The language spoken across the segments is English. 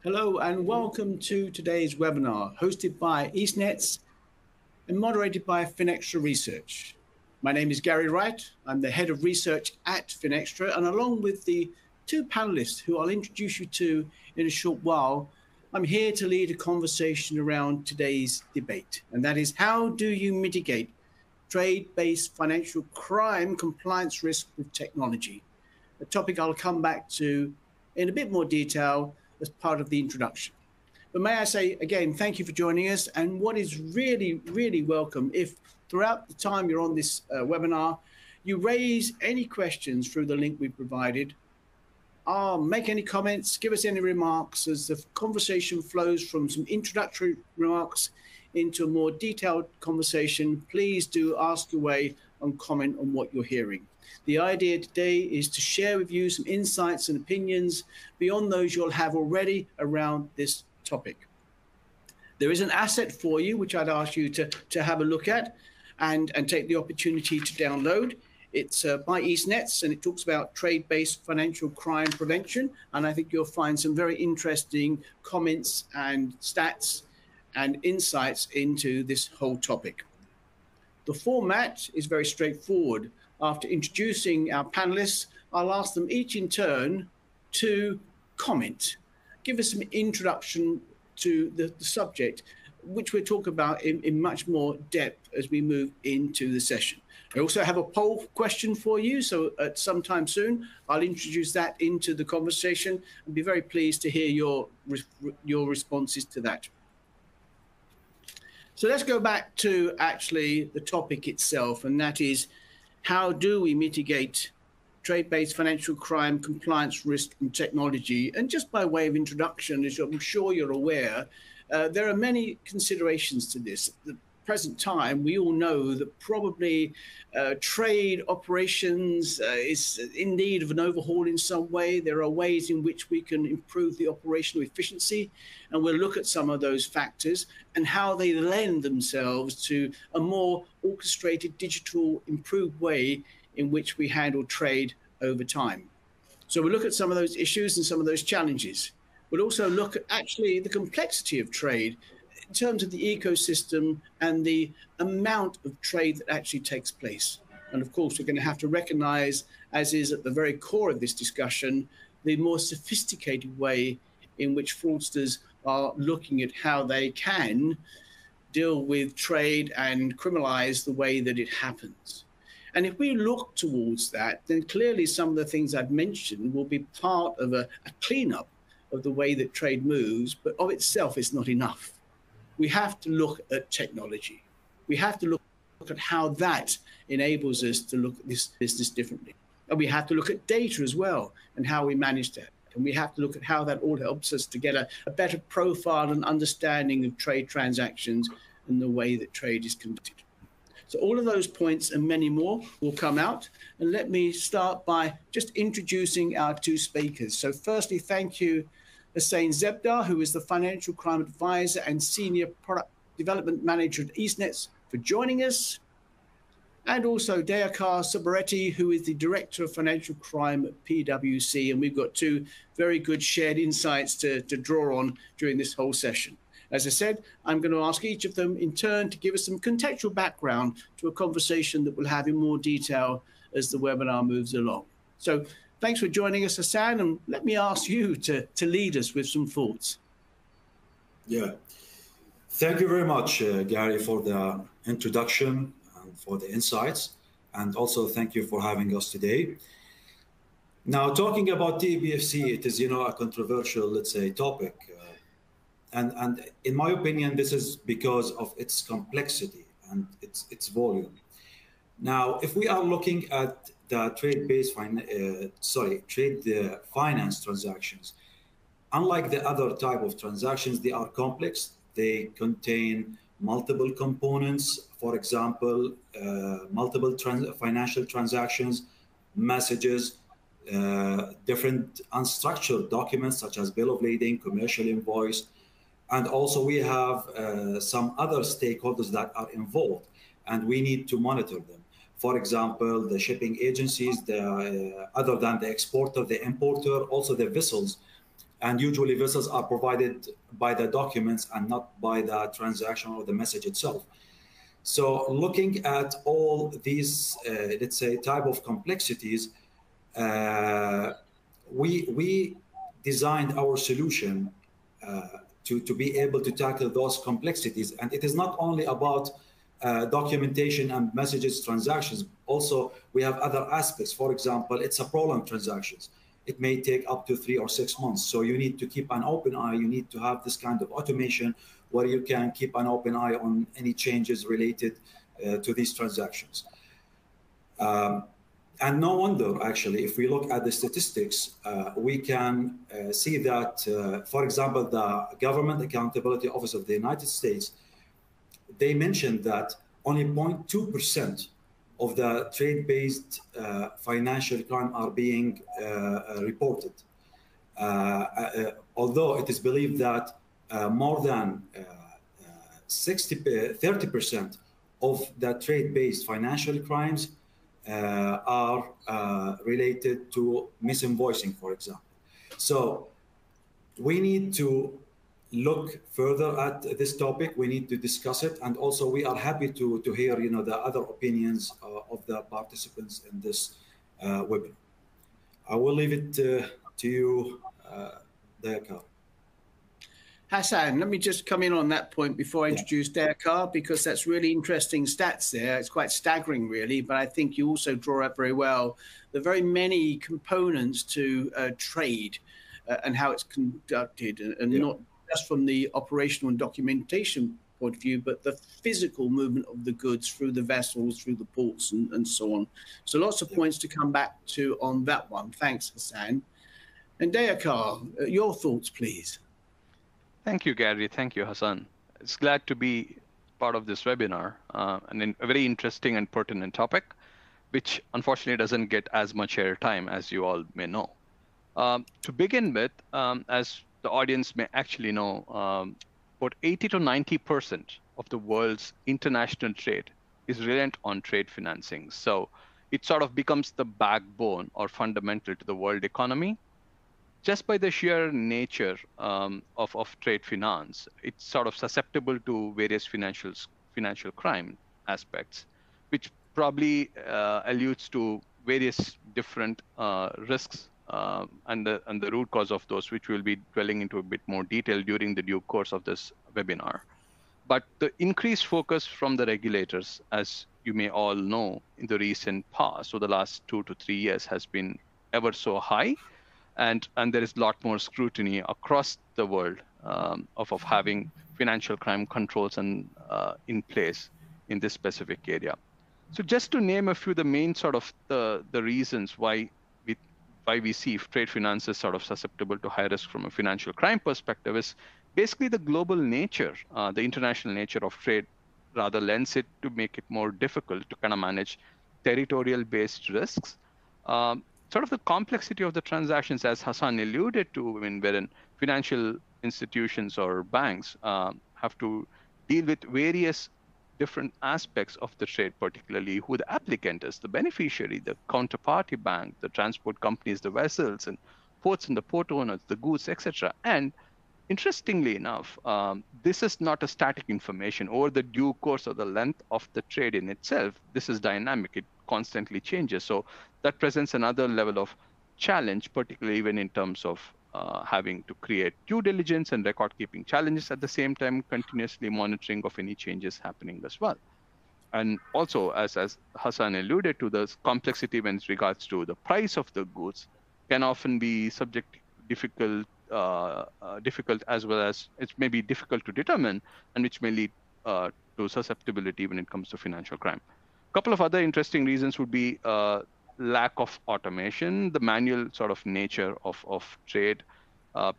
Hello and welcome to today's webinar hosted by EastNets and moderated by Finextra Research. My name is Gary Wright. I'm the head of research at Finextra, and along with the two panelists who I'll introduce you to in a short while, I'm here to lead a conversation around today's debate, and that is, how do you mitigate trade-based financial crime compliance risk with technology? A topic I'll come back to in a bit more detail as part of the introduction. But may I say again, thank you for joining us. And what is really, really welcome, if throughout the time you're on this webinar, you raise any questions through the link we provided, make any comments, give us any remarks as the conversation flows from some introductory remarks into a more detailed conversation. Please do ask away and comment on what you're hearing. The idea today is to share with you some insights and opinions beyond those you'll have already around this topic. There is an asset for you, which I'd ask you to have a look at and take the opportunity to download. It's by EastNets, and it talks about trade-based financial crime prevention. And I think you'll find some very interesting comments and stats and insights into this whole topic. The format is very straightforward. After introducing our panelists, I'll ask them each in turn to comment, give us some introduction to the subject, which we'll talk about in much more depth as we move into the session. I also have a poll question for you, so at some time soon, I'll introduce that into the conversation and be very pleased to hear your responses to that. So let's go back to actually the topic itself, and that is, how do we mitigate trade-based financial crime compliance risk and technology? And just by way of introduction, as I'm sure you're aware, there are many considerations to this. At the present time, we all know that probably trade operations is in need of an overhaul in some way. There are ways in which we can improve the operational efficiency, and we'll look at some of those factors and how they lend themselves to a more orchestrated, digital, improved way in which we handle trade over time. So we'll look at some of those issues and some of those challenges. We'll also look at actually the complexity of trade in terms of the ecosystem and the amount of trade that actually takes place. And of course, we're going to have to recognize, as is at the very core of this discussion, the more sophisticated way in which fraudsters are looking at how they can deal with trade and criminalize the way that it happens. And if we look towards that, then clearly some of the things I've mentioned will be part of a cleanup of the way that trade moves, but of itself it's not enough. We have to look at technology. We have to look at how that enables us to look at this business differently. And we have to look at data as well and how we manage that. And we have to look at how that all helps us to get a better profile and understanding of trade transactions and the way that trade is conducted. So all of those points and many more will come out. And let me start by just introducing our two speakers. So firstly, thank you, Hussein Zebdar, who is the Financial Crime Advisor and Senior Product Development Manager at EastNets, for joining us. And also Dayakar Subaretti, who is the Director of Financial Crime at PwC. And we've got two very good shared insights to draw on during this whole session. As I said, I'm going to ask each of them in turn to give us some contextual background to a conversation that we'll have in more detail as the webinar moves along. So thanks for joining us, Hassan, and let me ask you to lead us with some thoughts. Yeah, thank you very much, Gary, for the introduction and for the insights, and also thank you for having us today. Now, talking about TBFC, it is, a controversial, let's say, topic. And in my opinion, this is because of its complexity and its volume. Now, if we are looking at the trade-based finance transactions, unlike the other type of transactions, they are complex. They contain multiple components. For example, multiple financial transactions, messages, different unstructured documents such as bill of lading, commercial invoice. And also we have some other stakeholders that are involved, and we need to monitor them. For example, the shipping agencies, other than the exporter, the importer, also the vessels And usually vessels are provided by the documents and not by the transaction or the message itself. So looking at all these, let's say, type of complexities, we designed our solution to be able to tackle those complexities. And it is not only about documentation and messages transactions. Also, we have other aspects. For example, it's a prolonged transactions. It may take up to 3 or 6 months. So you need to keep an open eye. You need to have this kind of automation where you can keep an open eye on any changes related to these transactions. And no wonder, actually, if we look at the statistics, we can see that, for example, the Government Accountability Office of the United States, they mentioned that only 0.2% of the trade-based financial crime are being reported. Although it is believed that more than 30% of the trade-based financial crimes are related to misinvoicing, for example. So we need to look further at this topic. We need to discuss it, and also we are happy to hear, the other opinions of the participants in this webinar. I will leave it to you, Dayakar. Hassan, let me just come in on that point before I introduce Dayakar, because that's really interesting stats there. It's quite staggering, really, but I think you also draw up very well the very many components to trade and how it's conducted, and not just from the operational and documentation point of view, but the physical movement of the goods through the vessels, through the ports, and so on. So lots of points to come back to on that one. Thanks, Hassan. And Dayakar, your thoughts, please. Thank you, Gary. Thank you, Hassan. It's glad to be part of this webinar, and a very interesting and pertinent topic, which unfortunately doesn't get as much airtime as you all may know. To begin with, as the audience may actually know, about 80 to 90% of the world's international trade is reliant on trade financing. So it sort of becomes the backbone or fundamental to the world economy. Just by the sheer nature of trade finance, it's sort of susceptible to various financial crime aspects, which probably alludes to various different risks and the root cause of those, which we'll be dwelling into a bit more detail during the due course of this webinar. But the increased focus from the regulators, as you may all know, in the recent past, so the last 2 to 3 years, has been ever so high. And there is a lot more scrutiny across the world of having financial crime controls and in place in this specific area. So just to name a few, the main sort of the reasons why we see trade finance is sort of susceptible to high risk from a financial crime perspective is basically the global nature, the international nature of trade rather lends it to make it more difficult to kind of manage territorial-based risks. Sort of the complexity of the transactions, as Hassan alluded to, wherein financial institutions or banks have to deal with various different aspects of the trade, particularly who the applicant is, the beneficiary, the counterparty bank, the transport companies, the vessels, and ports and the port owners, the goods, etc. And interestingly enough, this is not a static information over the due course or the length of the trade in itself. This is dynamic. It constantly changes. So that presents another level of challenge, particularly even in terms of having to create due diligence and record keeping challenges at the same time, continuously monitoring of any changes happening as well. And also, as Hassan alluded to, the complexity when it regards to the price of the goods can often be difficult as well as it may be difficult to determine, and which may lead to susceptibility when it comes to financial crime. A couple of other interesting reasons would be lack of automation, the manual sort of nature of trade,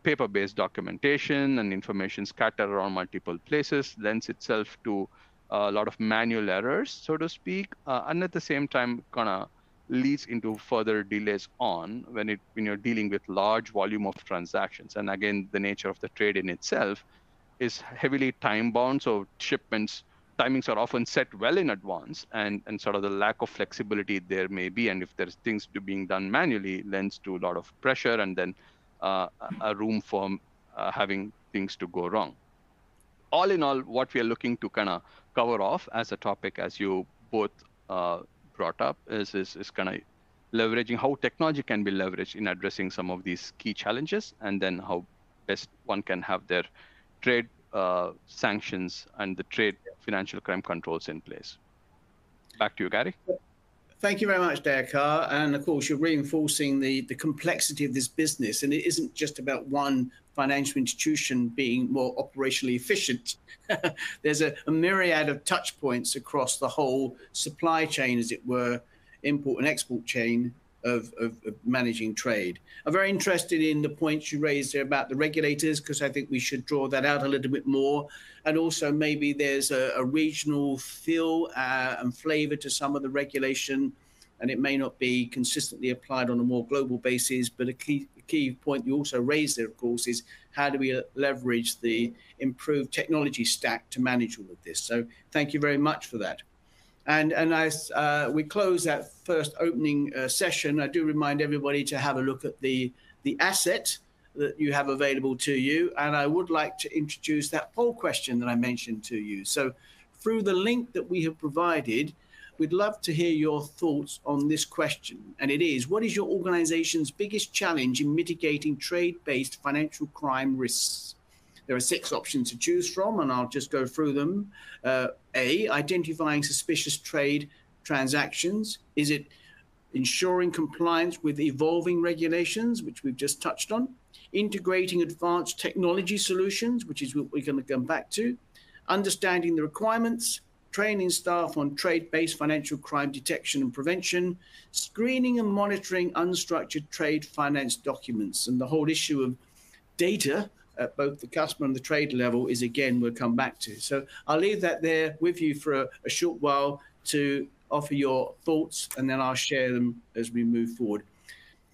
paper-based documentation and information scattered around multiple places lends itself to a lot of manual errors, so to speak, and at the same time kind of leads into further delays on when you're dealing with large volume of transactions. And again, the nature of the trade in itself is heavily time-bound, so shipments timings are often set well in advance, and sort of the lack of flexibility there may be, and if there's things being done manually, lends to a lot of pressure and then a room for having things to go wrong. All in all, what we are looking to kind of cover off as a topic, as you both brought up, is kind of leveraging how technology can be leveraged in addressing some of these key challenges, and then how best one can have their trade sanctions and the trade financial crime controls in place. Back to you, Gary. Thank you very much, Dayakar. And of course, you're reinforcing the complexity of this business. And it isn't just about one financial institution being more operationally efficient. There's a myriad of touch points across the whole supply chain, as it were, import and export chain of managing trade. I'm very interested in the points you raised there about the regulators, because I think we should draw that out a little bit more. And also maybe there's a regional feel and flavor to some of the regulation, and it may not be consistently applied on a more global basis. But a key point you also raised there, of course, is how do we leverage the improved technology stack to manage all of this? So thank you very much for that. And as we close that first opening session, I do remind everybody to have a look at the asset that you have available to you. And I would like to introduce that poll question that I mentioned to you. So through the link that we have provided, we'd love to hear your thoughts on this question. And it is, what is your organization's biggest challenge in mitigating trade-based financial crime risks? There are 6 options to choose from, and I'll just go through them. A, identifying suspicious trade transactions. Is it ensuring compliance with evolving regulations, which we've just touched on? Integrating advanced technology solutions, which is what we're going to come back to. Understanding the requirements. Training staff on trade-based financial crime detection and prevention. Screening and monitoring unstructured trade finance documents. And the whole issue of data at both the customer and the trade level is, again, we'll come back to. So I'll leave that there with you for a short while to offer your thoughts, and then I'll share them as we move forward.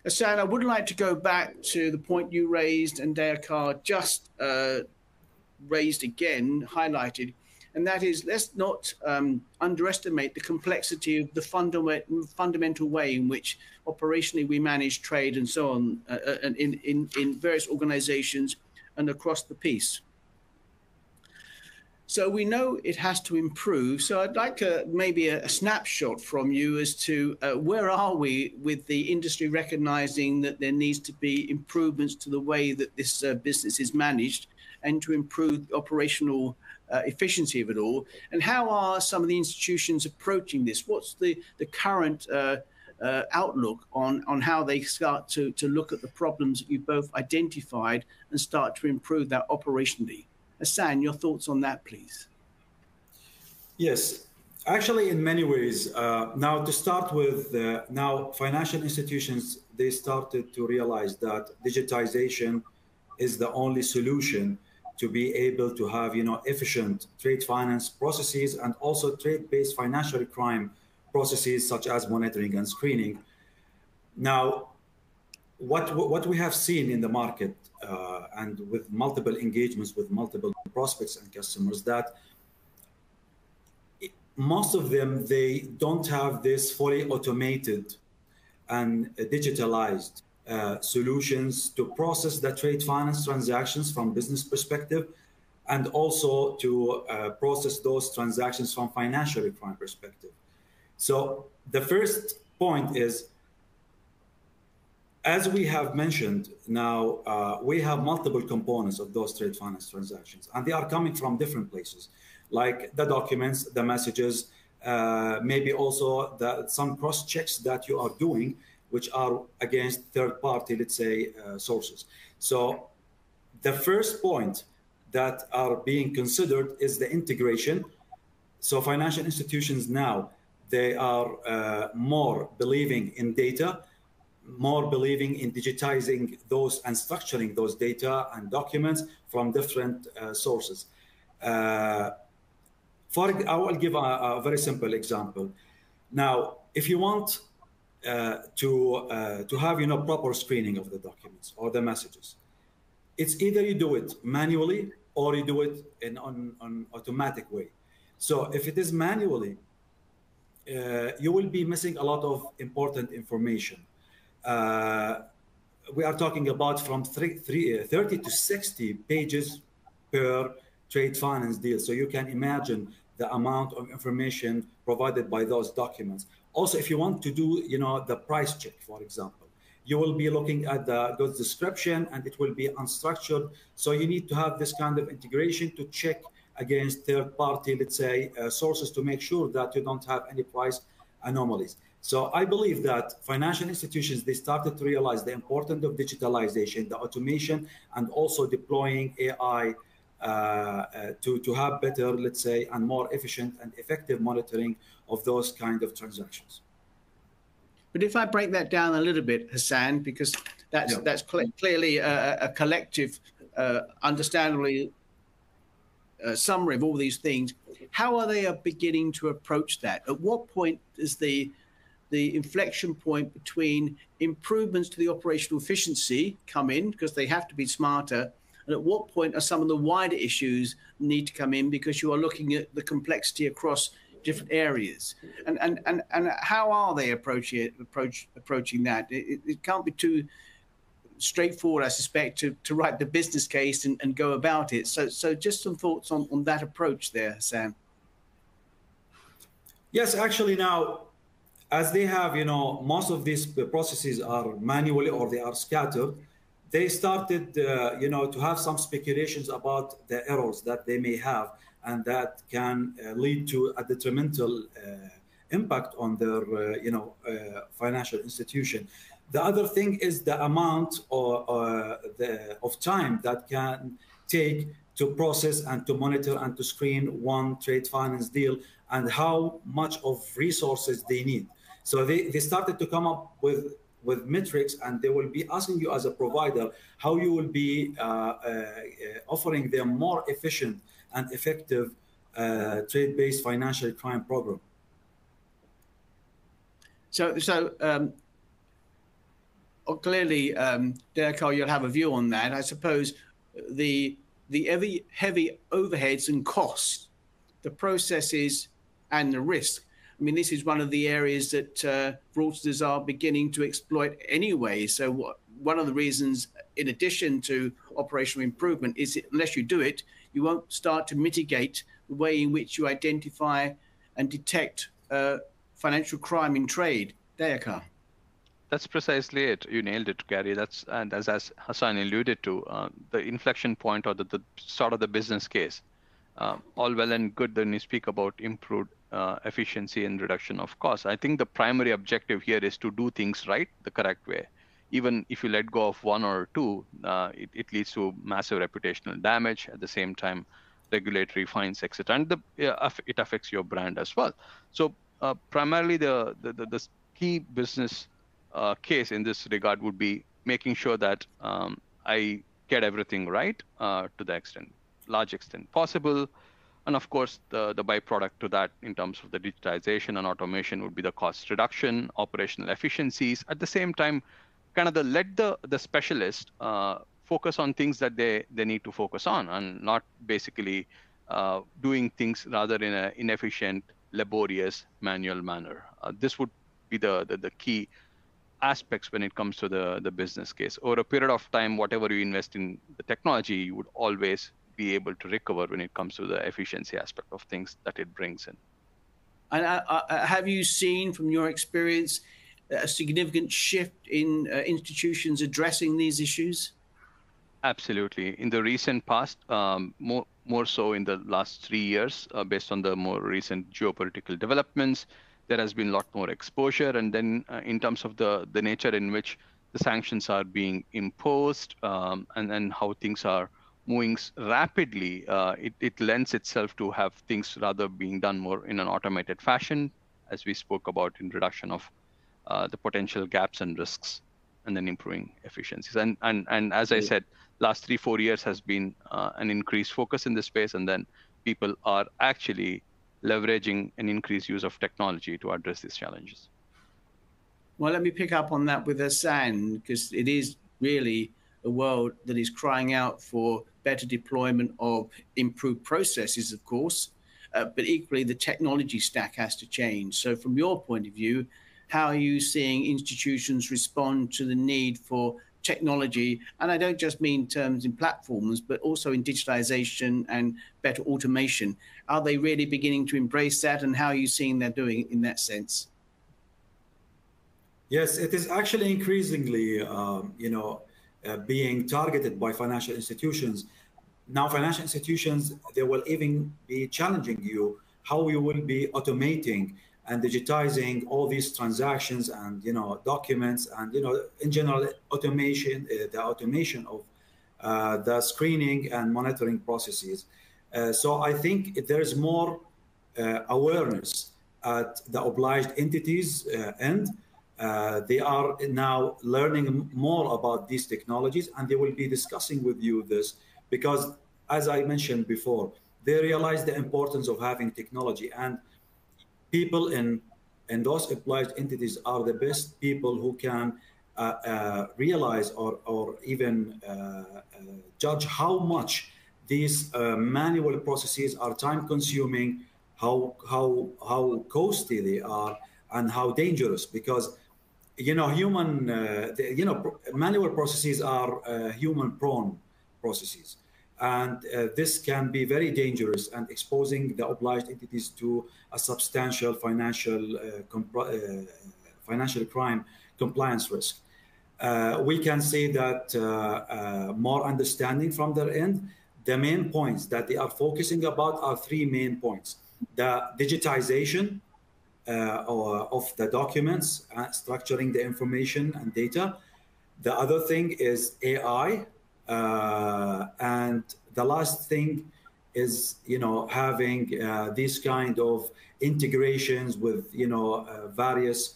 Hassan, I would like to go back to the point you raised and Dayakar just raised again, highlighted, and that is, let's not underestimate the complexity of the fundamental way in which operationally we manage trade and so on in various organizations and across the piece. So we know it has to improve. So I'd like maybe a snapshot from you as to where are we with the industry recognizing that there needs to be improvements to the way that this business is managed and to improve the operational efficiency of it all. And how are some of the institutions approaching this? What's the current outlook on how they start to look at the problems that you both identified and start to improve that operationally? Hassan, your thoughts on that, please. Yes, actually, in many ways. Now, to start with, now financial institutions, they started to realize that digitization is the only solution to be able to have, efficient trade finance processes and also trade-based financial crime processes such as monitoring and screening. Now, what we have seen in the market and with multiple engagements with multiple prospects and customers, that most of them, they don't have this fully automated and digitalized solutions to process the trade finance transactions from business perspective, and also to process those transactions from financial crime perspective. So the first point is, as we have mentioned, now we have multiple components of those trade finance transactions, and they are coming from different places, like the documents, the messages, maybe also some cross checks that you are doing, which are against third party, let's say, sources. So the first point that are being considered is the integration. So financial institutions now, they are more believing in data, more believing in digitizing those and structuring those data and documents from different sources. I will give a very simple example. Now, if you want to have proper screening of the documents or the messages, it's either you do it manually or you do it in on automatic way. So if it is manually, you will be missing a lot of important information. we are talking about from 30 to 60 pages per trade finance deal. So you can imagine the amount of information provided by those documents. Also, if you want to do, the price check, for example, you will be looking at the goods description and it will be unstructured. So you need to have this kind of integration to check against third party, let's say, sources to make sure that you don't have any price anomalies. So I believe that financial institutions, they started to realize the importance of digitalization, the automation, and also deploying AI to have better, let's say, and more efficient and effective monitoring of those kind of transactions. But if I break that down a little bit, Hassan, because that's clearly a collective, understandably summary of all these things, how are they beginning to approach that? At what point is the inflection point between improvements to the operational efficiency come in, because they have to be smarter, and at what point are some of the wider issues need to come in because you are looking at the complexity across different areas? And how are they approaching that? It can't be too straightforward, I suspect, to write the business case and go about it. So just some thoughts on that approach there, Sam. Yes, actually now, as they have, most of these processes are manually or they are scattered, they started, to have some speculations about the errors that they may have, and that can lead to a detrimental impact on their, financial institution. The other thing is the amount of time that can take to process and to monitor and to screen one trade finance deal, and how much of resources they need. So they started to come up with metrics, and they will be asking you as a provider how you will be offering them more efficient and effective trade-based financial crime program. So clearly, Derkar, you'll have a view on that. I suppose the heavy overheads and costs, the processes and the risk. I mean, this is one of the areas that fraudsters are beginning to exploit anyway. So one of the reasons, in addition to operational improvement, is unless you do it, you won't start to mitigate the way in which you identify and detect financial crime in trade. Derkar. That's precisely it. You nailed it, Gary. And as Hassan alluded to, the inflection point or the start of the business case. All well and good when you speak about improved efficiency and reduction of costs. I think the primary objective here is to do things right, the correct way. Even if you let go of one or two, it leads to massive reputational damage. At the same time, regulatory fines, etc. And it affects your brand as well. So primarily, the key business case in this regard would be making sure that I get everything right to the large extent possible. And of course, the byproduct to that in terms of the digitization and automation would be the cost reduction, operational efficiencies. At the same time, kind of let the specialist focus on things that they need to focus on, and not basically doing things rather in an inefficient, laborious, manual manner. This would be the key aspects when it comes to the business case. Over a period of time, whatever you invest in the technology, you would always be able to recover when it comes to the efficiency aspect of things that it brings in. And have you seen from your experience a significant shift in institutions addressing these issues? Absolutely. In the recent past, more so in the last 3 years, based on the more recent geopolitical developments, there has been a lot more exposure. And then in terms of the nature in which the sanctions are being imposed and how things are moving rapidly, it lends itself to have things rather being done more in an automated fashion, as we spoke about in reduction of the potential gaps and risks, and then improving efficiencies. And as I said, last 3-4 years has been an increased focus in this space, and then people are actually leveraging an increased use of technology to address these challenges. Well, let me pick up on that with Hassan, because it is really a world that is crying out for better deployment of improved processes, of course, but equally the technology stack has to change. So from your point of view, how are you seeing institutions respond to the need for technology, and I don't just mean terms in platforms, but also in digitization and better automation. Are they really beginning to embrace that, and how are you seeing they're doing in that sense? Yes, it is actually increasingly, being targeted by financial institutions. Now, financial institutions, they will even be challenging you how you will be automating and digitizing all these transactions and documents and in general automation, the automation of the screening and monitoring processes. So I think there's more awareness at the obliged entities end. They are now learning more about these technologies, and they will be discussing with you this because, as I mentioned before, they realize the importance of having technology, and people in those obliged entities are the best people who can realize or even judge how much these manual processes are time consuming, how costly they are, and how dangerous, because manual processes are human prone processes, and this can be very dangerous and exposing the obliged entities to a substantial financial crime compliance risk. We can say that more understanding from their end. The main points that they are focusing about are three main points: the digitization of the documents, structuring the information and data. The other thing is AI, and the last thing is having these kind of integrations with various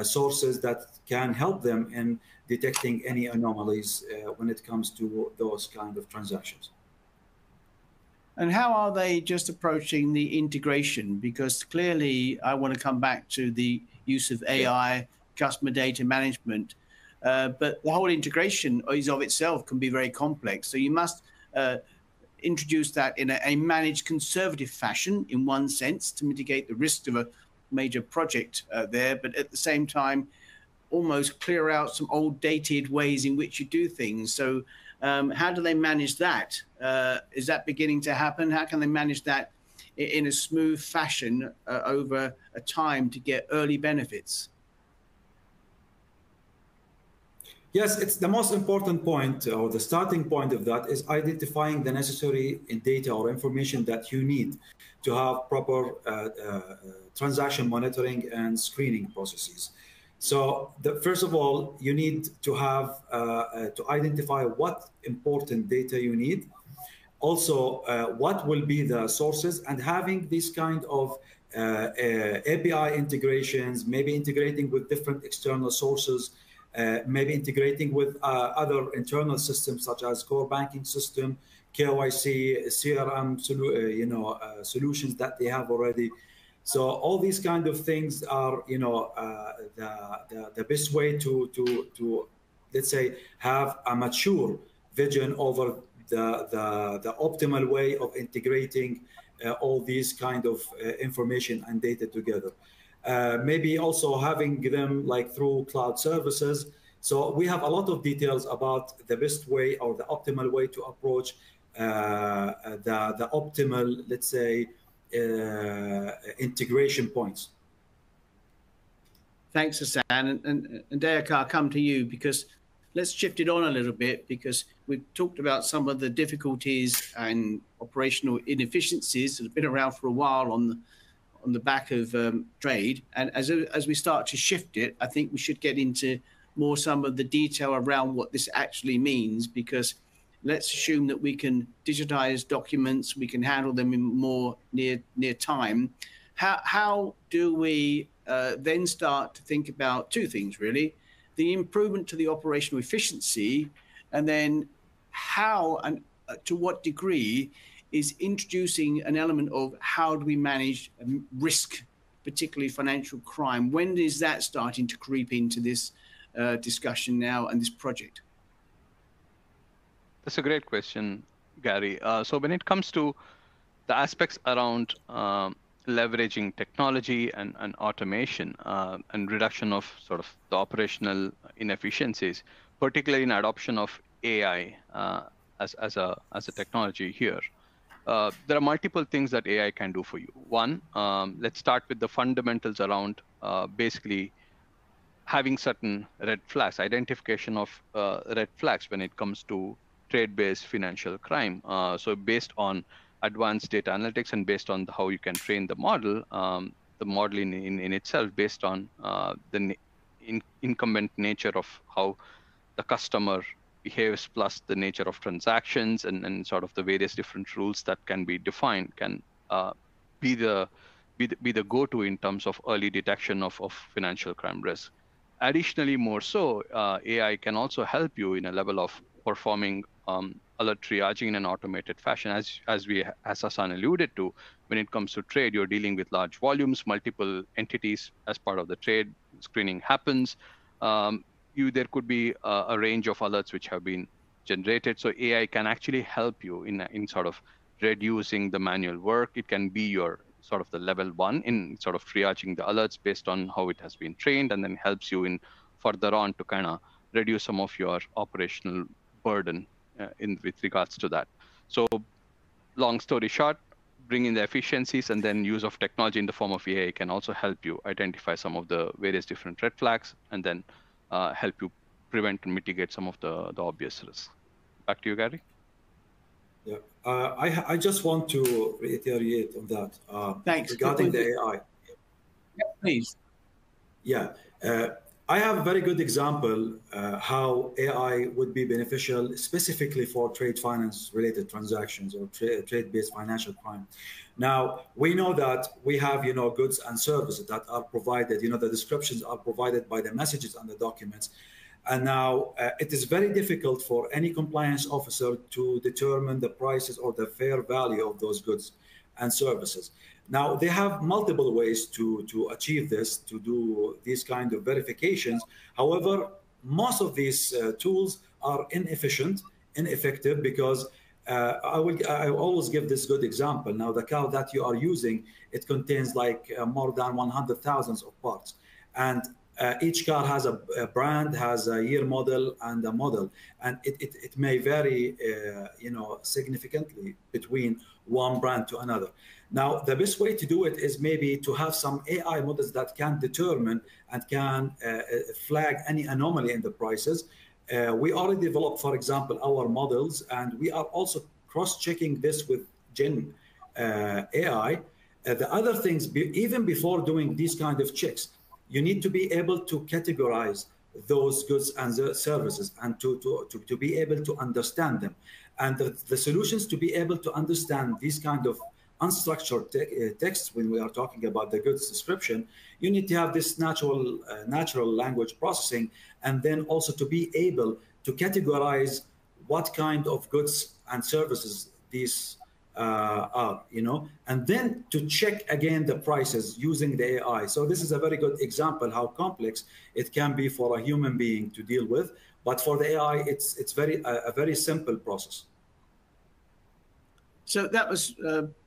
sources that can help them in detecting any anomalies when it comes to those kind of transactions. And how are they just approaching the integration? Because clearly, I want to come back to the use of AI, customer data management, but the whole integration is of itself can be very complex. So you must introduce that in a managed conservative fashion, in one sense, to mitigate the risk of a major project there, but at the same time, almost clear out some old dated ways in which you do things. So how do they manage that? Is that beginning to happen? How can they manage that in a smooth fashion over a time to get early benefits? Yes, it's the most important point, or the starting point of that is identifying the necessary data or information that you need to have proper transaction monitoring and screening processes. So first of all, you need to have to identify what important data you need. Also, what will be the sources, and having this kind of API integrations, maybe integrating with different external sources, maybe integrating with other internal systems such as core banking system, KYC, CRM, solutions that they have already. So all these kind of things are, the best way to let's say have a mature vision over the optimal way of integrating all these kind of information and data together. Maybe also having them like through cloud services. So we have a lot of details about the best way or the optimal way to approach the optimal, let's say, integration points. Thanks, Hassan. And Deyak, I'll come to you, because let's shift it on a little bit, because we've talked about some of the difficulties and operational inefficiencies that have been around for a while on the back of trade. And as we start to shift it, I think we should get into more some of the detail around what this actually means, because let's assume that we can digitize documents, we can handle them in more near time. How do we then start to think about two things, really? The improvement to the operational efficiency, and then how and to what degree is introducing an element of how do we manage risk, particularly financial crime? When is that starting to creep into this discussion now and this project? That's a great question, Gary. So when it comes to the aspects around leveraging technology and automation and reduction of sort of the operational inefficiencies, particularly in adoption of AI as a technology here. There are multiple things that AI can do for you. One, let's start with the fundamentals around basically having certain red flags, identification of red flags when it comes to trade-based financial crime. So based on advanced data analytics and based on how you can train the model in itself, based on the incumbent nature of how the customer behaves, plus the nature of transactions and sort of the various different rules that can be defined, can be the go-to in terms of early detection of financial crime risk. Additionally, more so, AI can also help you in a level of performing alert triaging in an automated fashion. As Hassan alluded to, when it comes to trade, you're dealing with large volumes, multiple entities as part of the trade. Screening happens. There could be a range of alerts which have been generated. So AI can actually help you in sort of reducing the manual work. It can be your sort of the level one in sort of triaging the alerts based on how it has been trained, and then helps you in further on to kind of reduce some of your operational burden with regards to that. So long story short, bring in the efficiencies, and then use of technology in the form of AI can also help you identify some of the various different red flags, and then help you prevent and mitigate some of the obvious risks. Back to you, Gary. Yeah, I just want to reiterate on that. Thanks. Regarding the AI. Yeah, please. Yeah, I have a very good example how AI would be beneficial specifically for trade finance related transactions or trade-based financial crime. Now, we know that we have, goods and services that are provided, the descriptions are provided by the messages and the documents. And now it is very difficult for any compliance officer to determine the prices or the fair value of those goods and services. Now, they have multiple ways to achieve this, to do these kind of verifications. However, most of these tools are inefficient, ineffective, because I always give this good example. Now, the car that you are using, it contains like more than 100,000 of parts. And each car has a brand, has a year model and a model, and it may vary, significantly between one brand to another. Now, the best way to do it is maybe to have some AI models that can determine and can flag any anomaly in the prices. We already developed, for example, our models, and we are also cross-checking this with Gen AI. The other things, even before doing these kind of checks, you need to be able to categorize those goods and services, and to be able to understand them. And the solutions to be able to understand these kind of unstructured text, when we are talking about the goods description, you need to have this natural language processing, and then also to be able to categorize what kind of goods and services these are, and then to check again the prices using the AI. So this is a very good example how complex it can be for a human being to deal with, but for the AI, it's a very simple process. So that was,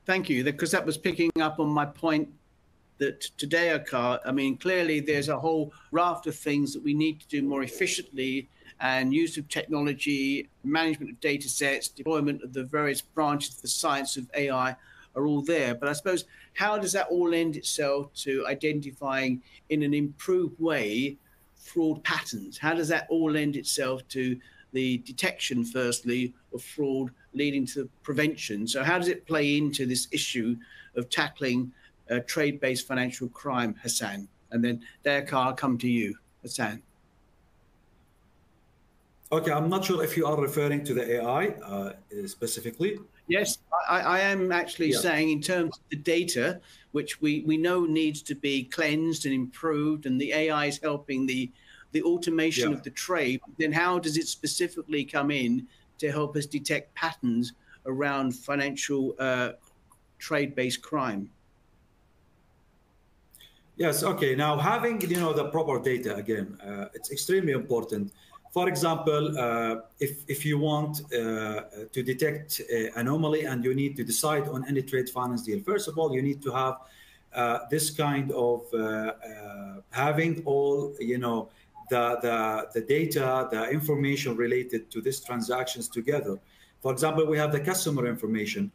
thank you, because that was picking up on my point that today, Akar, I mean, clearly there's a whole raft of things that we need to do more efficiently, and use of technology, management of data sets, deployment of the various branches of the science of AI are all there. But I suppose, how does that all lend itself to identifying in an improved way fraud patterns? How does that all lend itself to the detection, firstly, of fraud leading to prevention? So how does it play into this issue of tackling trade-based financial crime, Hassan? And then, Akar, I'll come to you, Hassan. Okay, I'm not sure if you are referring to the AI specifically. Yes, I am actually saying in terms of the data, which we know needs to be cleansed and improved, and the AI is helping the automation of the trade, then how does it specifically come in to help us detect patterns around financial trade-based crime? Yes, okay. Now, having the proper data, again, it's extremely important. For example, if you want to detect anomaly and you need to decide on any trade finance deal, first of all, you need to have this kind of having all, the data, the information related to these transactions together. For example, we have the customer information,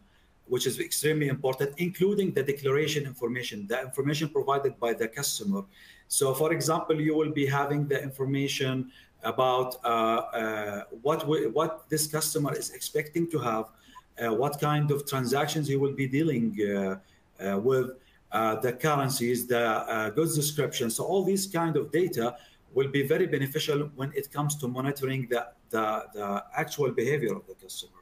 which is extremely important, including the declaration information, the information provided by the customer. So, for example, you will be having the information about what this customer is expecting to have, what kind of transactions he will be dealing with, the currencies, the goods description. So all these kind of data will be very beneficial when it comes to monitoring the actual behavior of the customer.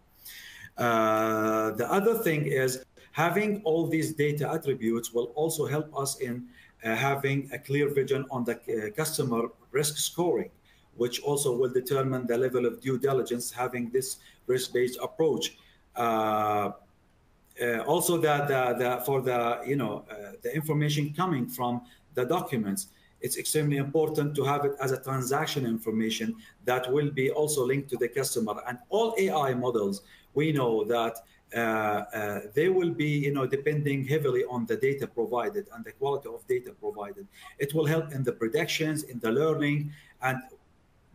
The other thing is having all these data attributes will also help us in having a clear vision on the customer risk scoring, which also will determine the level of due diligence having this risk-based approach. Also, for the information coming from the documents, it's extremely important to have it as a transaction information that will be also linked to the customer. And all AI models, we know that they will be, depending heavily on the data provided and the quality of data provided. It will help in the predictions, in the learning, and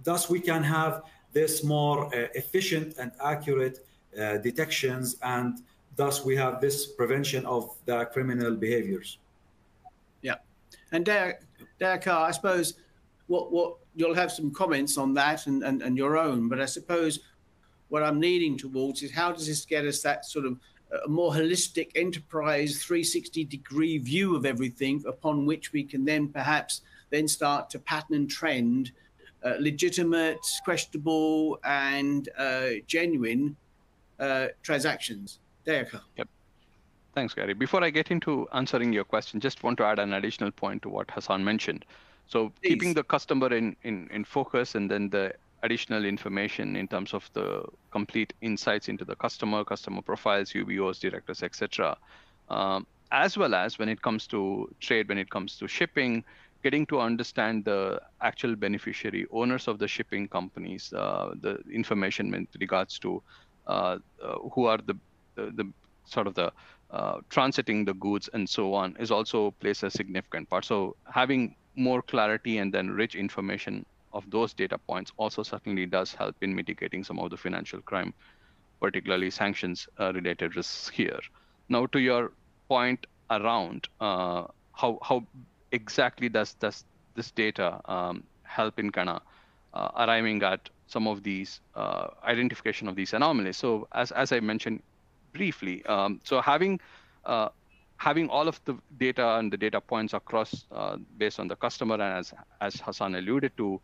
thus we can have this more efficient and accurate detections, and thus we have this prevention of the criminal behaviors. Yeah, and Derek, I suppose what you'll have some comments on that and your own, but I suppose what I'm leaning towards is how does this get us that sort of a more holistic enterprise 360-degree view of everything upon which we can then perhaps then start to pattern and trend legitimate, questionable, and genuine transactions. Derek. Yep. Thanks, Gary. Before I get into answering your question, just want to add an additional point to what Hassan mentioned. So Please. Keeping the customer in focus, and then the additional information in terms of the complete insights into the customer profiles, UBOs, directors, etc. As well as when it comes to trade, when it comes to shipping, getting to understand the actual beneficiary owners of the shipping companies, the information with regards to who are the sort of the transiting the goods and so on is also plays a significant part. So having more clarity and then rich information of those data points also certainly does help in mitigating some of the financial crime, particularly sanctions related risks here. Now to your point around how exactly does this data help in kind of arriving at some of these identification of these anomalies. So as I mentioned briefly, so having all of the data and the data points across based on the customer, and as Hassan alluded to,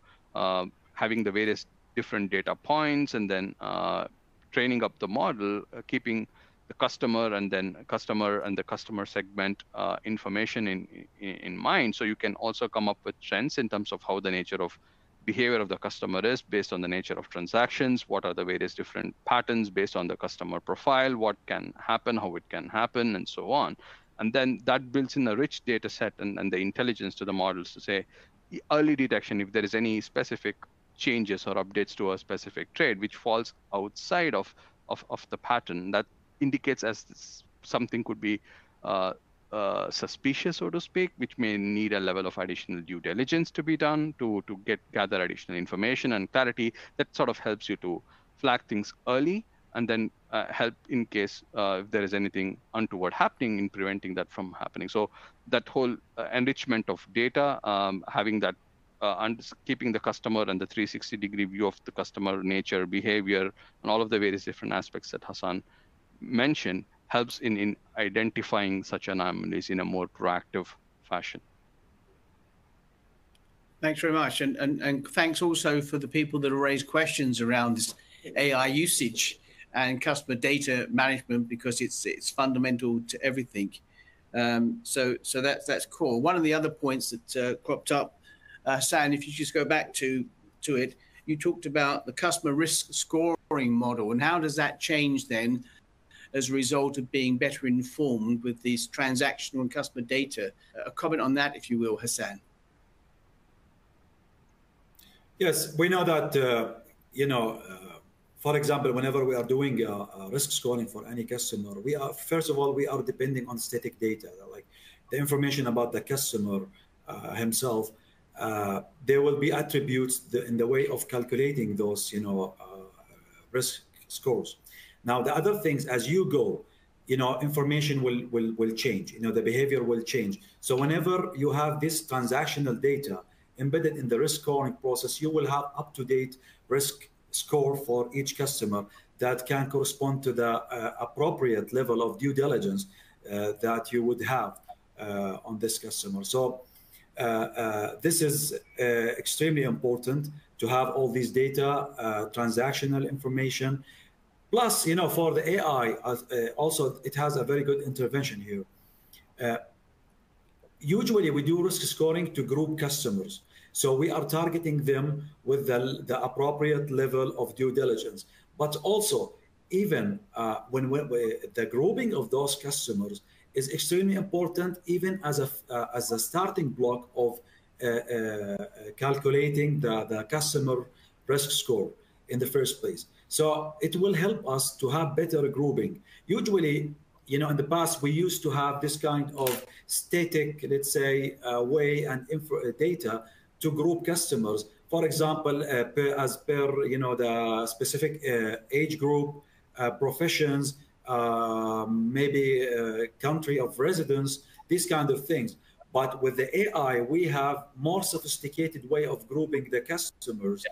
having the various different data points, and then training up the model, keeping the customer and the customer segment information in mind, so you can also come up with trends in terms of how the nature of behavior of the customer is based on the nature of transactions, what are the various different patterns based on the customer profile, what can happen, how it can happen, and so on. And then that builds in a rich data set and the intelligence to the models to say early detection if there is any specific changes or updates to a specific trade which falls outside of the pattern that indicates as something could be suspicious, so to speak, which may need a level of additional due diligence to be done to gather additional information and clarity. That sort of helps you to flag things early and then help in case if there is anything untoward happening in preventing that from happening. So that whole enrichment of data, having that keeping the customer and the 360-degree view of the customer nature, behavior, and all of the various different aspects that Hassan mentioned helps in identifying such anomalies in a more proactive fashion. Thanks very much. And thanks also for the people that have raised questions around this AI usage and customer data management, because it's fundamental to everything. So that's cool. One of the other points that cropped up, Hassan, if you just go back to it, you talked about the customer risk scoring model, and how does that change then as a result of being better informed with these transactional and customer data? A comment on that, if you will, Hassan. Yes, we know that, for example, whenever we are doing risk scoring for any customer, first of all, we are depending on static data, like the information about the customer himself, there will be attributes in the way of calculating those, risk scores. Now, the other things, as you go, information will change. The behavior will change. So whenever you have this transactional data embedded in the risk scoring process, you will have up-to-date risk score for each customer that can correspond to the appropriate level of due diligence that you would have on this customer. So this is extremely important to have all these data, transactional information. Plus, for the AI, also it has a very good intervention here. Usually we do risk scoring to group customers. So we are targeting them with the appropriate level of due diligence. But also, even when the grouping of those customers is extremely important, even as a starting block of calculating the customer risk score in the first place. So it will help us to have better grouping. Usually, in the past, we used to have this kind of static, let's say, way and data to group customers. For example, as per the specific age group, professions, maybe country of residence, these kind of things. But with the AI, we have more sophisticated way of grouping the customers.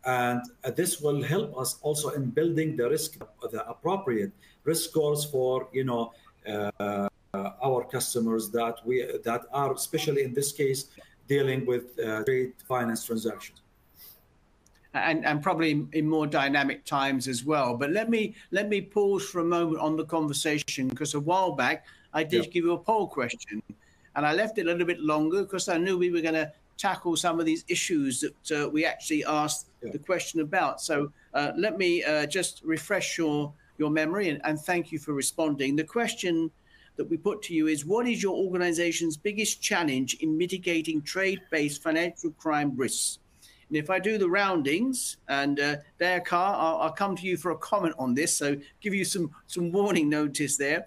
And this will help us also in building the appropriate risk scores for our customers that are, especially in this case, dealing with trade finance transactions. And probably in more dynamic times as well. But let me pause for a moment on the conversation, because a while back I did give you a poll question, and I left it a little bit longer because I knew we were going to tackle some of these issues that we actually asked the question about. So let me just refresh your memory, and thank you for responding. The question that we put to you is, what is your organization's biggest challenge in mitigating trade-based financial crime risks? And if I do the roundings, and Dayakar, I'll come to you for a comment on this, so give you some warning notice there.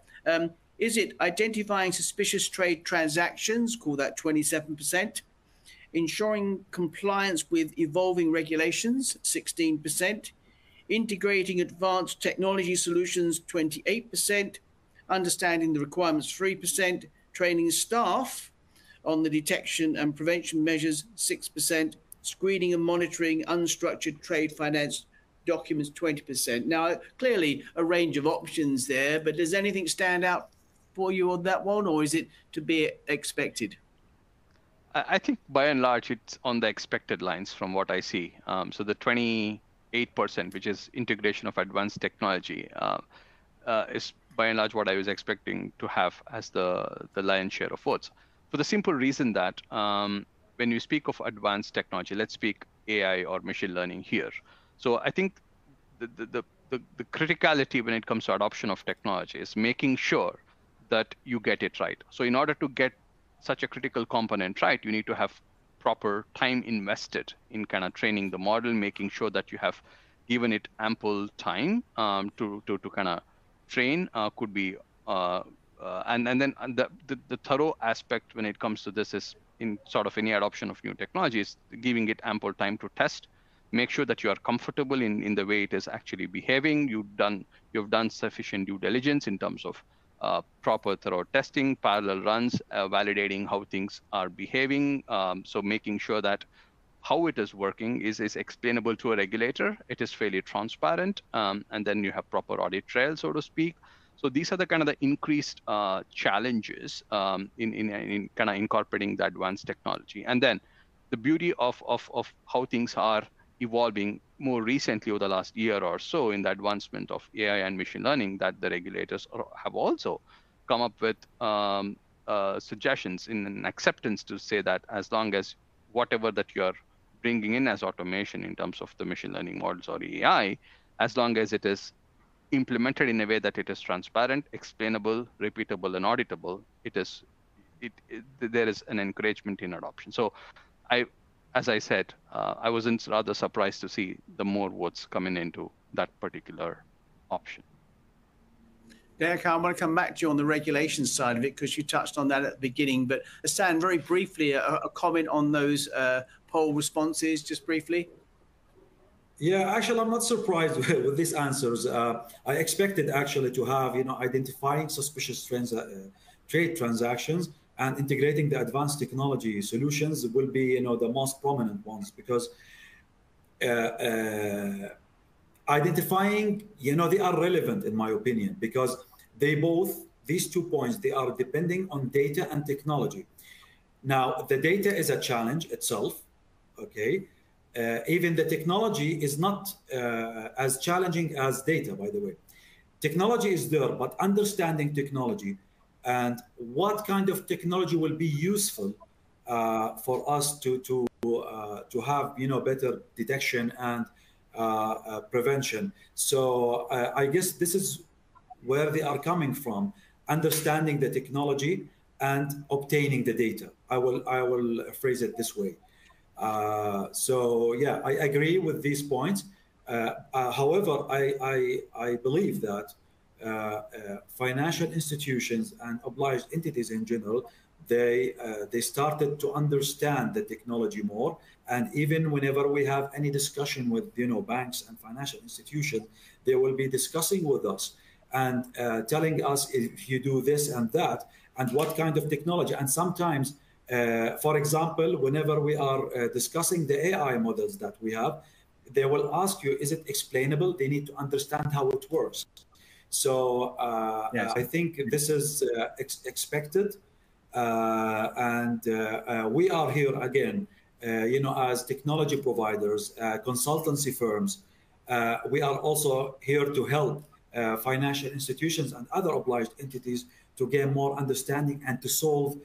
Is it identifying suspicious trade transactions, call that 27%, ensuring compliance with evolving regulations, 16%, integrating advanced technology solutions, 28%, understanding the requirements, 3%, training staff on the detection and prevention measures, 6%, screening and monitoring unstructured trade finance documents, 20%. Now, clearly a range of options there, but does anything stand out for you on that one, or is it to be expected? I think by and large, it's on the expected lines from what I see. So the 28%, which is integration of advanced technology, is by and large what I was expecting to have as the lion's share of votes. For the simple reason that when you speak of advanced technology, let's speak AI or machine learning here. So I think the criticality when it comes to adoption of technology is making sure that you get it right. So in order to get such a critical component right, you need to have proper time invested in kind of training the model, making sure that you have given it ample time to kind of train. Could be and then the thorough aspect when it comes to this is in sort of any adoption of new technologies, giving it ample time to test, make sure that you are comfortable in the way it is actually behaving. You've done sufficient due diligence in terms of proper thorough testing, parallel runs, validating how things are behaving. So making sure that how it is working is explainable to a regulator. It is fairly transparent, and then you have proper audit trail, so to speak. So these are the kind of the increased challenges in kind of incorporating the advanced technology. And then the beauty of how things are evolving more recently over the last year or so in the advancement of AI and machine learning, that the regulators have also come up with suggestions in an acceptance to say that as long as whatever that you're bringing in as automation in terms of the machine learning models or AI, as long as it is implemented in a way that it is transparent, explainable, repeatable, and auditable, there is an encouragement in adoption. So as I said, I wasn't rather surprised to see the more votes coming into that particular option. Derek, I want to come back to you on the regulation side of it because you touched on that at the beginning. But Hassan, very briefly, a comment on those poll responses, just briefly. Yeah, actually, I'm not surprised with these answers. I expected actually to have, identifying suspicious trade transactions and integrating the advanced technology solutions will be, the most prominent ones because identifying, they are relevant in my opinion because these 2 points, they are depending on data and technology. Now, the data is a challenge itself, okay? Even the technology is not as challenging as data, by the way. Technology is there, but understanding technology and what kind of technology will be useful for us to have, better detection and prevention. So I guess this is where they are coming from, understanding the technology and obtaining the data. I will phrase it this way. So yeah, I agree with these points. However, I believe that financial institutions and obliged entities in general, they started to understand the technology more. And even whenever we have any discussion with banks and financial institutions, they will be discussing with us and telling us if you do this and that and what kind of technology. And sometimes, for example, whenever we are discussing the AI models that we have, they will ask you, is it explainable? They need to understand how it works. So yes. I think this is expected. And we are here again, as technology providers, consultancy firms. We are also here to help financial institutions and other obliged entities to gain more understanding and to solve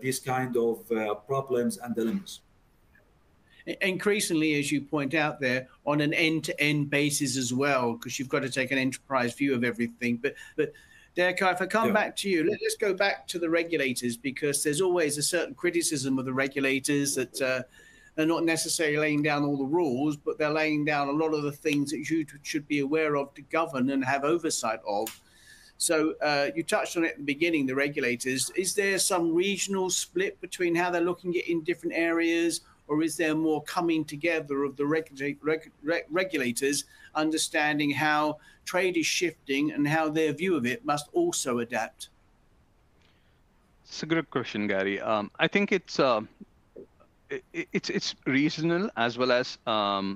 these kind of problems and dilemmas. Increasingly, as you point out there, on an end-to-end basis as well, because you've got to take an enterprise view of everything. But Derek, if I come back to you, let's go back to the regulators, because there's always a certain criticism of the regulators that they're not necessarily laying down all the rules, but they're laying down a lot of the things that you should be aware of to govern and have oversight of. So you touched on it at the beginning, the regulators. Is there some regional split between how they're looking at in different areas, or is there more coming together of the regulators understanding how trade is shifting and how their view of it must also adapt? It's a good question, Gary. I think it's regional as well as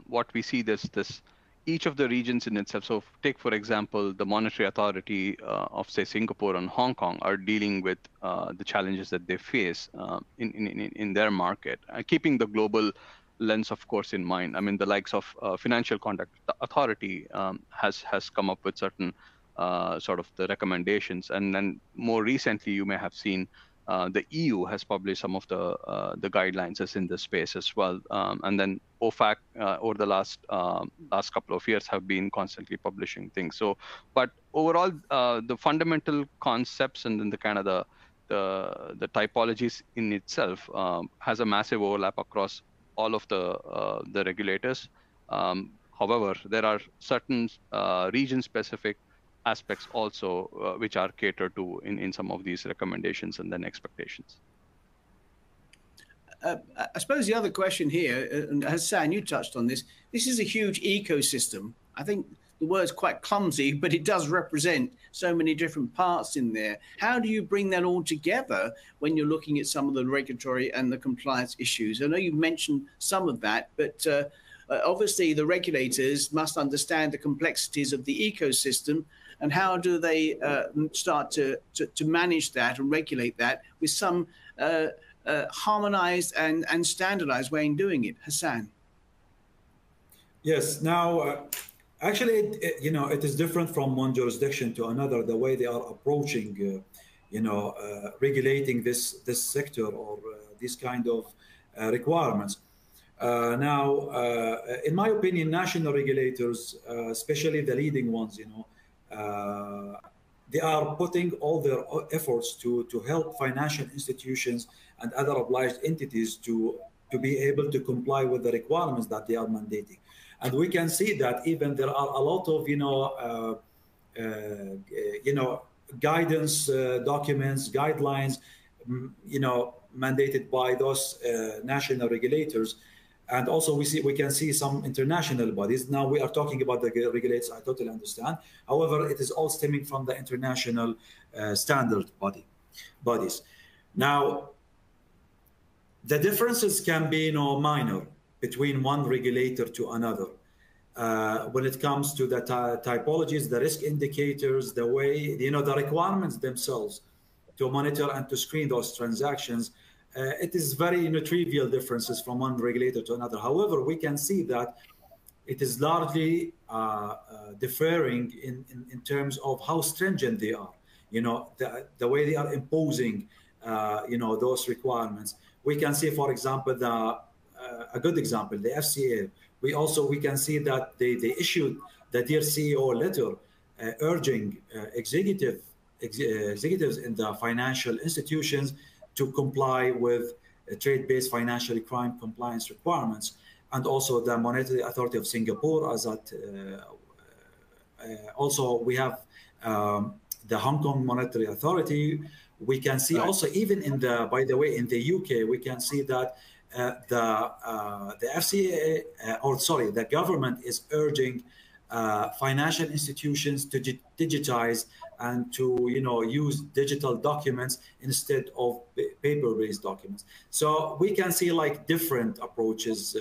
what we see each of the regions in itself. So take, for example, the Monetary Authority of, say, Singapore and Hong Kong are dealing with the challenges that they face in their market, keeping the global lens, of course, in mind. I mean, the likes of Financial Conduct Authority has come up with certain sort of the recommendations. And then more recently, you may have seen the EU has published some of the guidelines as in this space as well, and then OFAC over the last couple of years have been constantly publishing things. So, but overall, the fundamental concepts and then the kind of the typologies in itself has a massive overlap across all of the regulators. However, there are certain region-specific aspects also which are catered to in some of these recommendations and then expectations. I suppose the other question here, and Hassan, you touched on this is a huge ecosystem. I think the word's quite clumsy, but it does represent so many different parts in there. How do you bring that all together when you're looking at some of the regulatory and the compliance issues? I know you mentioned some of that, but obviously the regulators must understand the complexities of the ecosystem. And how do they start to manage that and regulate that with some harmonized and standardized way in doing it? Hassan. Yes. Now, actually, it is different from one jurisdiction to another, the way they are approaching, regulating this sector or these kind of requirements. Now, in my opinion, national regulators, especially the leading ones, they are putting all their efforts to help financial institutions and other obliged entities to be able to comply with the requirements that they are mandating. And we can see that even there are a lot of guidance documents, guidelines, mandated by those national regulators. And also we can see some international bodies. Now we are talking about the regulators, I totally understand. However, it is all stemming from the international standard bodies. Now, the differences can be minor between one regulator to another. When it comes to the typologies, the risk indicators, the way, the requirements themselves to monitor and to screen those transactions, it is very trivial differences from one regulator to another. However, we can see that it is largely differing in terms of how stringent they are. The way they are imposing, those requirements. We can see, for example, a good example, the FCA. We can see that they issued the Dear CEO letter urging executives in the financial institutions to comply with trade-based financial crime compliance requirements, and also the Monetary Authority of Singapore. Also we have the Hong Kong Monetary Authority. We can see also even in the UK, we can see that the FCA, the government is urging financial institutions to digitize and to use digital documents instead of paper-based documents. So we can see different approaches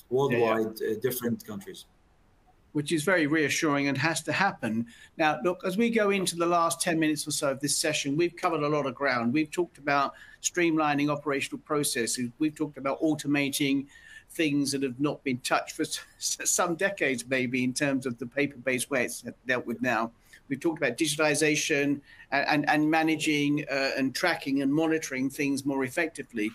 worldwide, different countries. Which is very reassuring and has to happen. Now, look, as we go into the last 10 minutes or so of this session, we've covered a lot of ground. We've talked about streamlining operational processes. We've talked about automating things that have not been touched for some decades, maybe, in terms of the paper-based way it's dealt with now. We've talked about digitization and managing and tracking and monitoring things more effectively.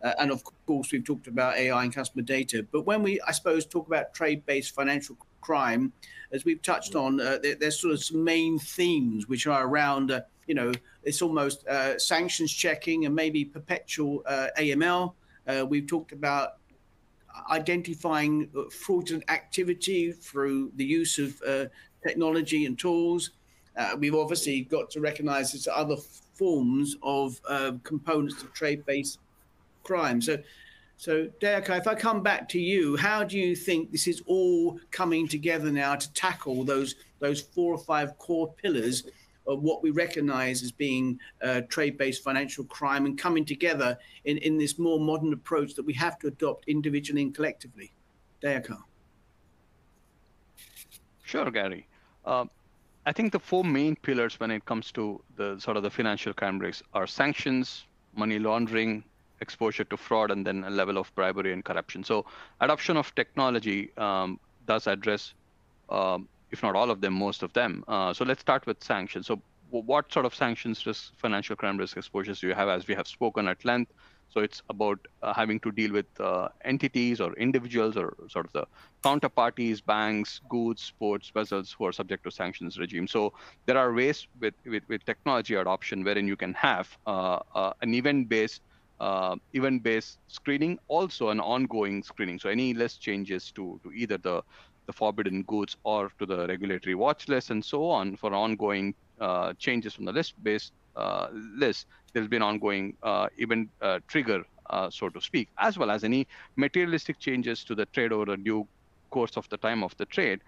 And of course, we've talked about AI and customer data. But when we, I suppose, talk about trade-based financial crime, as we've touched on, there's sort of some main themes which are around, it's almost sanctions checking and maybe perpetual AML. We've talked about identifying fraudulent activity through the use of technology and tools. We've obviously got to recognize there's other forms of components of trade-based crime. So Deaka, if I come back to you, how do you think this is all coming together now to tackle those 4 or 5 core pillars of what we recognize as being trade-based financial crime and coming together in this more modern approach that we have to adopt individually and collectively? Deaka. Sure, Gary. I think the 4 main pillars when it comes to the sort of the financial crime risks are sanctions, money laundering, exposure to fraud, and then a level of bribery and corruption. So adoption of technology does address, if not all of them, most of them. So let's start with sanctions. So what sort of sanctions risk, financial crime risk exposures do you have, as we have spoken at length? So it's about having to deal with entities or individuals or sort of the counterparties, banks, goods, ports, vessels who are subject to sanctions regime. So there are ways with technology adoption wherein you can have an event-based screening, also an ongoing screening. So any list changes to either the forbidden goods or to the regulatory watch list and so on, for ongoing changes from the list-based list, there'll be an ongoing event trigger, so to speak, as well as any materialistic changes to the trade over the due course of the time of the trade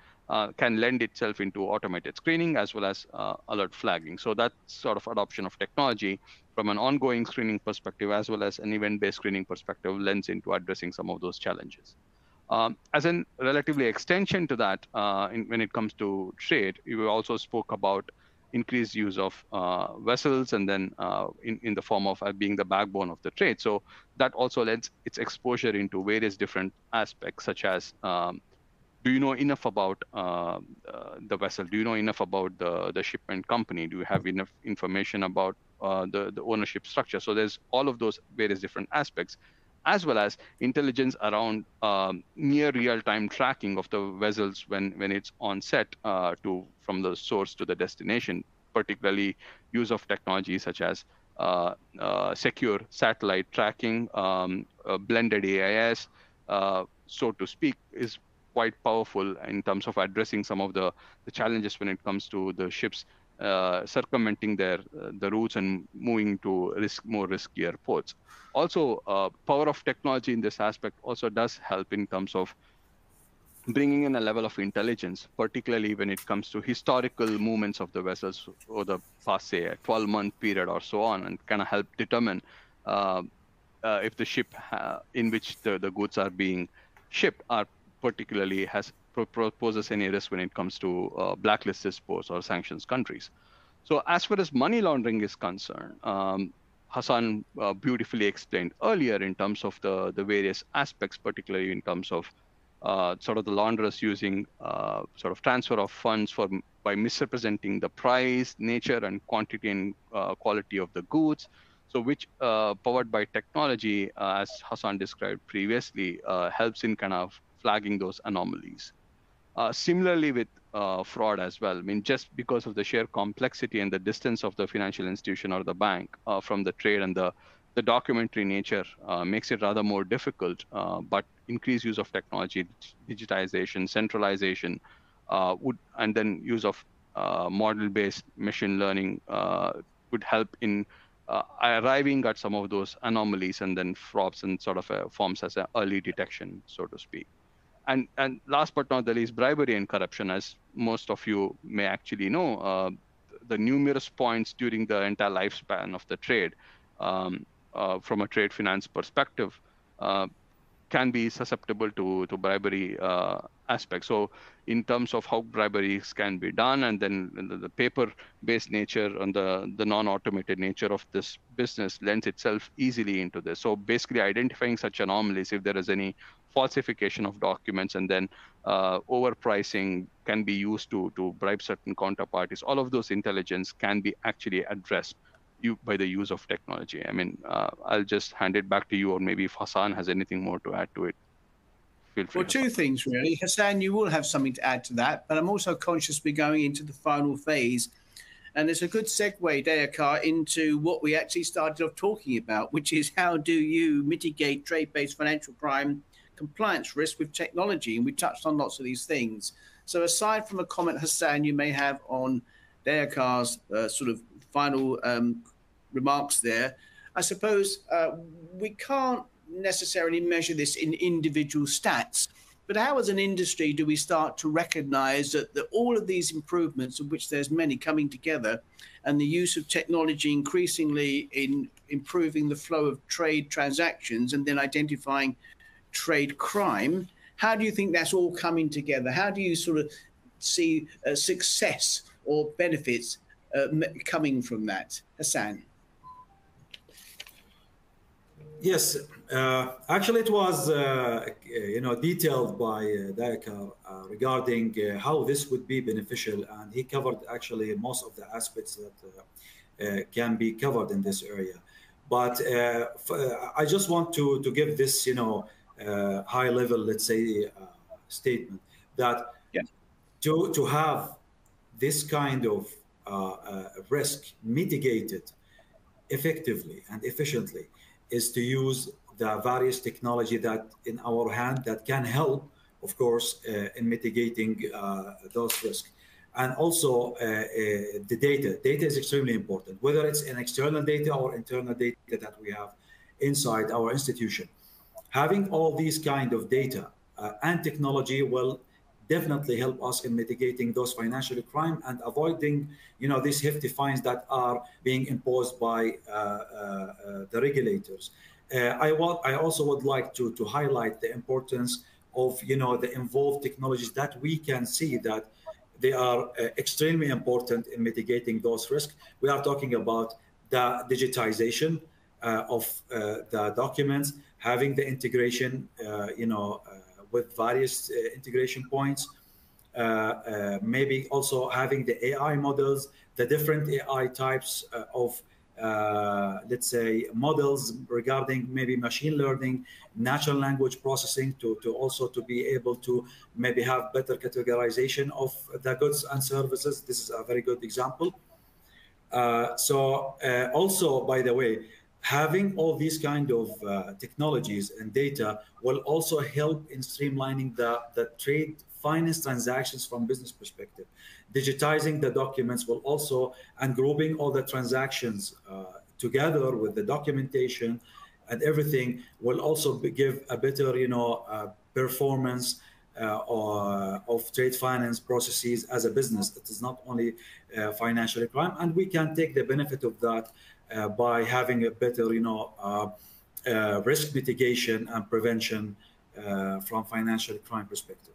can lend itself into automated screening as well as alert flagging. So that sort of adoption of technology from an ongoing screening perspective as well as an event-based screening perspective lends into addressing some of those challenges. As a relatively extension to that, when it comes to trade, you also spoke about increased use of vessels and then in the form of being the backbone of the trade. So that also lends its exposure into various different aspects, such as do you know enough about the vessel? Do you know enough about the shipment company? Do you have enough information about the ownership structure? So there's all of those various different aspects, as well as intelligence around near real-time tracking of the vessels when it's on set from the source to the destination, particularly use of technology such as secure satellite tracking, blended AIS, so to speak, is quite powerful in terms of addressing some of the challenges when it comes to the ships circumventing the routes and moving to more riskier ports. Also, power of technology in this aspect also does help in terms of bringing in a level of intelligence, particularly when it comes to historical movements of the vessels over the past, say, a 12-month period or so on, and kind of help determine if the ship in which the goods are being shipped are particularly poses any risk when it comes to blacklisted ports or sanctions countries. So as far as money laundering is concerned, Hassan beautifully explained earlier in terms of the various aspects, particularly in terms of sort of the launderers using sort of transfer of funds by misrepresenting the price, nature, and quantity and quality of the goods. So which, powered by technology, as Hassan described previously, helps in kind of flagging those anomalies. Similarly with fraud as well. I mean, just because of the sheer complexity and the distance of the financial institution or the bank from the trade, and the documentary nature makes it rather more difficult, but increased use of technology, digitization, centralization, and then use of model-based machine learning would help in arriving at some of those anomalies and then frauds and sort of forms as an early detection, so to speak. And last but not the least, bribery and corruption, as most of you may actually know, the numerous points during the entire lifespan of the trade, from a trade finance perspective, can be susceptible to bribery aspects. So in terms of how briberies can be done, and then the paper-based nature and the non-automated nature of this business lends itself easily into this. So basically identifying such anomalies, if there is any falsification of documents, and then overpricing can be used to bribe certain counterparties, all of those intelligence can be actually addressed by the use of technology. I mean, I'll just hand it back to you, or maybe if Hassan has anything more to add to it, feel free. Well, two things really. Hassan, you will have something to add to that, but I'm also conscious we're going into the final phase. And it's a good segue, Dayakar, into what we actually started off talking about, which is how do you mitigate trade-based financial crime compliance risk with technology? And we touched on lots of these things. So aside from a comment, Hassan, you may have on Dayakar's sort of final remarks there, I suppose we can't necessarily measure this in individual stats, but how as an industry do we start to recognize that all of these improvements, of which there's many coming together, and the use of technology increasingly in improving the flow of trade transactions and then identifying trade crime, how do you think that's all coming together? How do you sort of see success or benefits coming from that? Hassan. Yes, actually it was detailed by Dayakar regarding how this would be beneficial, and he covered actually most of the aspects that can be covered in this area. But I just want to give this high level, let's say, statement that to have this kind of risk mitigated effectively and efficiently is to use the various technology that in our hand that can help, of course, in mitigating those risks. And also the data. Data is extremely important, whether it's an external data or internal data that we have inside our institution. Having all these kind of data and technology will definitely help us in mitigating those financial crime and avoiding, these hefty fines that are being imposed by the regulators. I also would like to highlight the importance of, the involved technologies that we can see that they are extremely important in mitigating those risks. We are talking about the digitization of the documents, having the integration, with various integration points, maybe also having the AI models, the different AI types of, let's say, models regarding maybe machine learning, natural language processing to also to be able to maybe have better categorization of the goods and services. This is a very good example. Also, by the way, Having all these kind of technologies and data will also help in streamlining the trade finance transactions from business perspective. Digitizing the documents will also, and grouping all the transactions together with the documentation and everything will also give a better, performance of trade finance processes as a business. It is not only financial crime, and we can take the benefit of that by having a better, risk mitigation and prevention from financial crime perspective.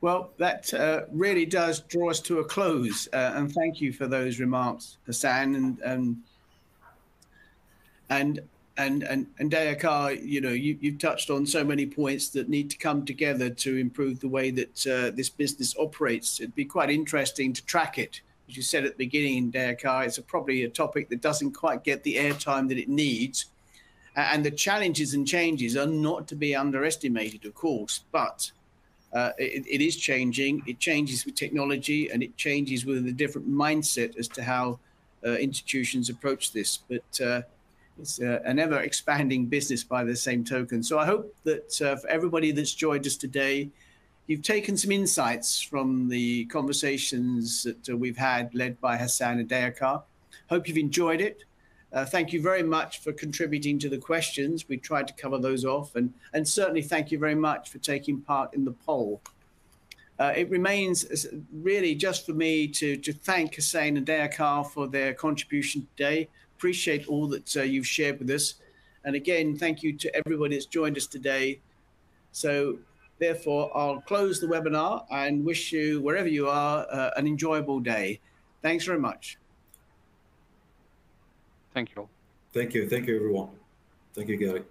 Well, that really does draw us to a close, and thank you for those remarks, Hassan and Dayakar. You've touched on so many points that need to come together to improve the way that this business operates. It'd be quite interesting to track it. As you said at the beginning, Dayakar, it's probably a topic that doesn't quite get the airtime that it needs, and the challenges and changes are not to be underestimated, of course, but it is changing. It changes with technology, and it changes with a different mindset as to how institutions approach this. But it's an ever-expanding business by the same token. So I hope that for everybody that's joined us today, you've taken some insights from the conversations that we've had led by Hassan and Dayakar. Hope you've enjoyed it. Thank you very much for contributing to the questions. We tried to cover those off, and certainly thank you very much for taking part in the poll. It remains really just for me to thank Hussein and Dayakar for their contribution today. Appreciate all that you've shared with us. And again, thank you to everybody that's joined us today. So therefore, I'll close the webinar and wish you, wherever you are, an enjoyable day. Thanks very much. Thank you all. Thank you. Thank you, everyone. Thank you, Gary.